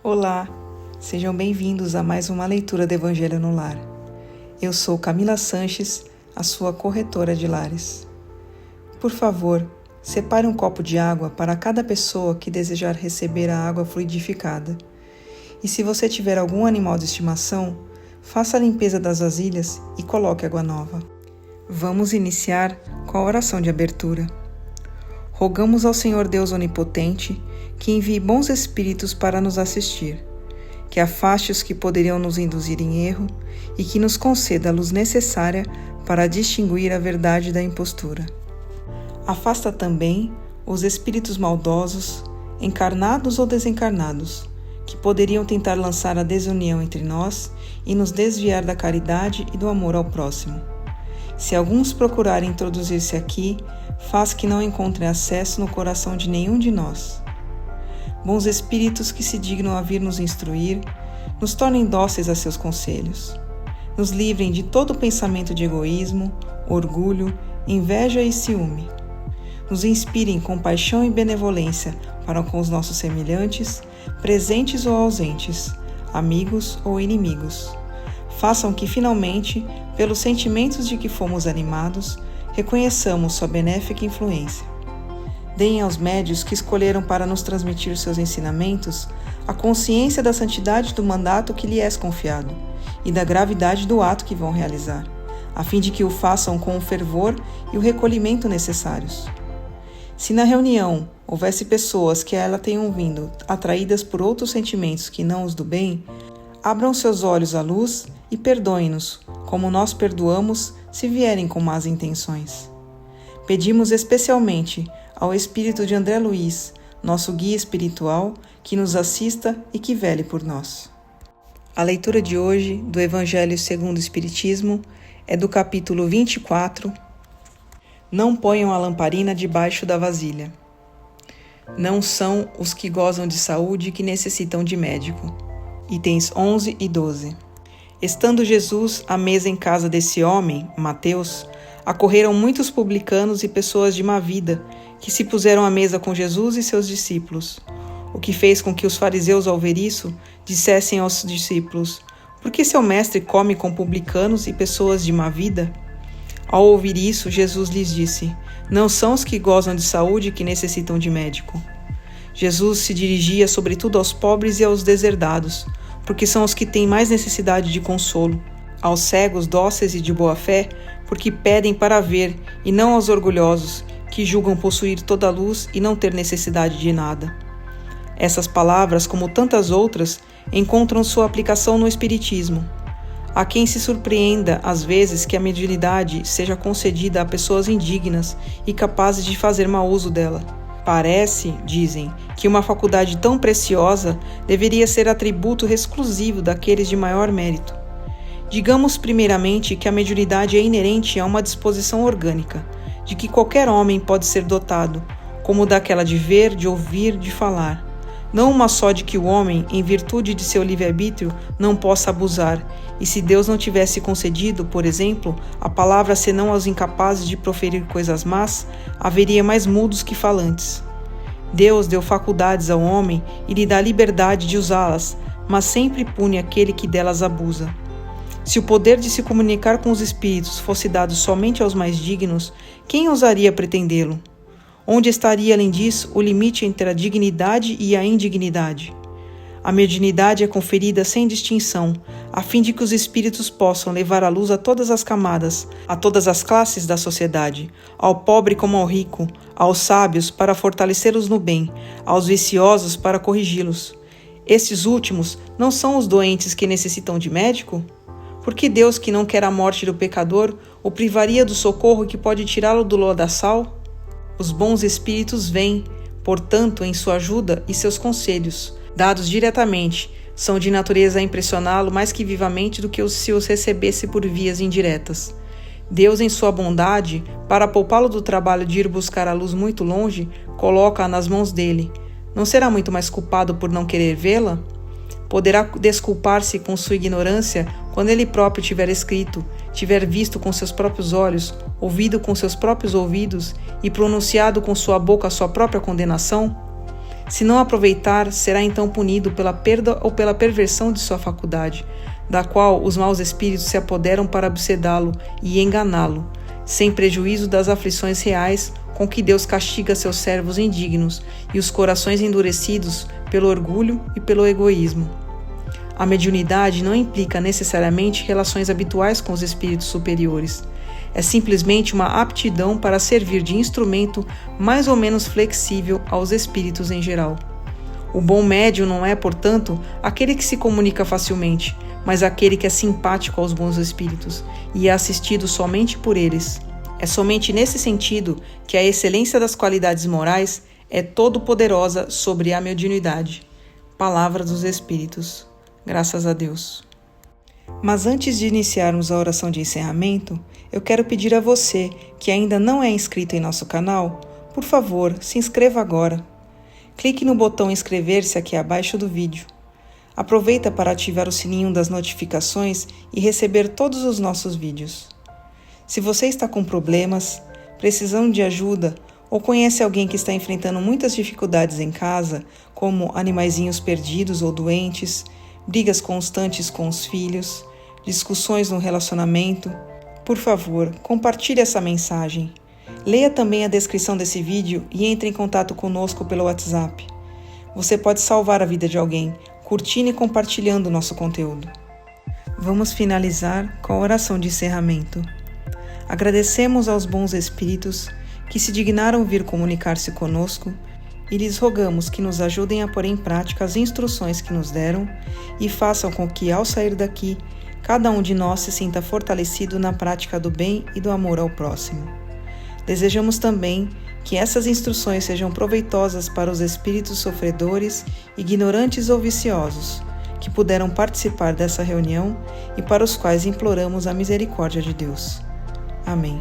Olá, sejam bem-vindos a mais uma leitura do Evangelho no Lar. Eu sou Camila Sanches, a sua corretora de lares. Por favor, separe um copo de água para cada pessoa que desejar receber a água fluidificada. E se você tiver algum animal de estimação, faça a limpeza das vasilhas e coloque água nova. Vamos iniciar com a oração de abertura. Rogamos ao Senhor Deus Onipotente que envie bons espíritos para nos assistir, que afaste os que poderiam nos induzir em erro e que nos conceda a luz necessária para distinguir a verdade da impostura. Afasta também os espíritos maldosos, encarnados ou desencarnados, que poderiam tentar lançar a desunião entre nós e nos desviar da caridade e do amor ao próximo. Se alguns procurarem introduzir-se aqui, faz que não encontrem acesso no coração de nenhum de nós. Bons espíritos que se dignam a vir nos instruir, nos tornem dóceis a seus conselhos. Nos livrem de todo pensamento de egoísmo, orgulho, inveja e ciúme. Nos inspirem compaixão e benevolência para com os nossos semelhantes, presentes ou ausentes, amigos ou inimigos. Façam que, finalmente, pelos sentimentos de que fomos animados, reconheçamos sua benéfica influência. Deem aos médios que escolheram para nos transmitir seus ensinamentos a consciência da santidade do mandato que lhes é confiado e da gravidade do ato que vão realizar, a fim de que o façam com o fervor e o recolhimento necessários. Se na reunião houvesse pessoas que a ela tenham vindo atraídas por outros sentimentos que não os do bem, abram seus olhos à luz e perdoem-nos, como nós perdoamos se vierem com más intenções. Pedimos especialmente ao espírito de André Luiz, nosso guia espiritual, que nos assista e que vele por nós. A leitura de hoje do Evangelho segundo o Espiritismo é do capítulo 24. Não ponham a lamparina debaixo da vasilha. Não são os que gozam de saúde que necessitam de médico. Itens 11 e 12. Estando Jesus à mesa em casa desse homem, Mateus, acorreram muitos publicanos e pessoas de má vida, que se puseram à mesa com Jesus e seus discípulos. O que fez com que os fariseus, ao ver isso, dissessem aos discípulos: por que seu mestre come com publicanos e pessoas de má vida? Ao ouvir isso, Jesus lhes disse: não são os que gozam de saúde que necessitam de médico. Jesus se dirigia sobretudo aos pobres e aos deserdados, porque são os que têm mais necessidade de consolo, aos cegos dóceis e de boa fé, porque pedem para ver, e não aos orgulhosos, que julgam possuir toda a luz e não ter necessidade de nada. Essas palavras, como tantas outras, encontram sua aplicação no Espiritismo. Há quem se surpreenda, às vezes, que a mediunidade seja concedida a pessoas indignas e capazes de fazer mau uso dela. Parece, dizem, que uma faculdade tão preciosa deveria ser atributo exclusivo daqueles de maior mérito. Digamos primeiramente que a mediunidade é inerente a uma disposição orgânica, de que qualquer homem pode ser dotado, como daquela de ver, de ouvir, de falar. Não uma só de que o homem, em virtude de seu livre-arbítrio, não possa abusar, e se Deus não tivesse concedido, por exemplo, a palavra senão aos incapazes de proferir coisas más, haveria mais mudos que falantes. Deus deu faculdades ao homem e lhe dá liberdade de usá-las, mas sempre pune aquele que delas abusa. Se o poder de se comunicar com os espíritos fosse dado somente aos mais dignos, quem ousaria pretendê-lo? Onde estaria, além disso, o limite entre a dignidade e a indignidade? A mediunidade é conferida sem distinção, a fim de que os espíritos possam levar a luz a todas as camadas, a todas as classes da sociedade, ao pobre como ao rico, aos sábios para fortalecê-los no bem, aos viciosos para corrigi-los. Estes últimos não são os doentes que necessitam de médico? Porque Deus, que não quer a morte do pecador, o privaria do socorro que pode tirá-lo do lodaçal? Os bons espíritos vêm, portanto, em sua ajuda e seus conselhos, dados diretamente, são de natureza a impressioná-lo mais que vivamente do que se os recebesse por vias indiretas. Deus, em sua bondade, para poupá-lo do trabalho de ir buscar a luz muito longe, coloca-a nas mãos dele. Não será muito mais culpado por não querer vê-la? Poderá desculpar-se com sua ignorância quando ele próprio tiver escrito, tiver visto com seus próprios olhos, ouvido com seus próprios ouvidos e pronunciado com sua boca a sua própria condenação? Se não aproveitar, será então punido pela perda ou pela perversão de sua faculdade, da qual os maus espíritos se apoderam para obsedá-lo e enganá-lo, sem prejuízo das aflições reais com que Deus castiga seus servos indignos e os corações endurecidos pelo orgulho e pelo egoísmo. A mediunidade não implica necessariamente relações habituais com os espíritos superiores. É simplesmente uma aptidão para servir de instrumento mais ou menos flexível aos espíritos em geral. O bom médium não é, portanto, aquele que se comunica facilmente, mas aquele que é simpático aos bons espíritos e é assistido somente por eles. É somente nesse sentido que a excelência das qualidades morais é todo-poderosa sobre a mediunidade. Palavra dos Espíritos. Graças a Deus. Mas antes de iniciarmos a oração de encerramento, eu quero pedir a você que ainda não é inscrito em nosso canal, por favor, se inscreva agora. Clique no botão inscrever-se aqui abaixo do vídeo. Aproveita para ativar o sininho das notificações e receber todos os nossos vídeos. Se você está com problemas, precisando de ajuda ou conhece alguém que está enfrentando muitas dificuldades em casa, como animaizinhos perdidos ou doentes, brigas constantes com os filhos, discussões no relacionamento, por favor, compartilhe essa mensagem. Leia também a descrição desse vídeo e entre em contato conosco pelo WhatsApp. Você pode salvar a vida de alguém, curtindo e compartilhando o nosso conteúdo. Vamos finalizar com a oração de encerramento. Agradecemos aos bons espíritos que se dignaram vir comunicar-se conosco e lhes rogamos que nos ajudem a pôr em prática as instruções que nos deram e façam com que, ao sair daqui, cada um de nós se sinta fortalecido na prática do bem e do amor ao próximo. Desejamos também que essas instruções sejam proveitosas para os espíritos sofredores, ignorantes ou viciosos, que puderam participar dessa reunião e para os quais imploramos a misericórdia de Deus. Amém.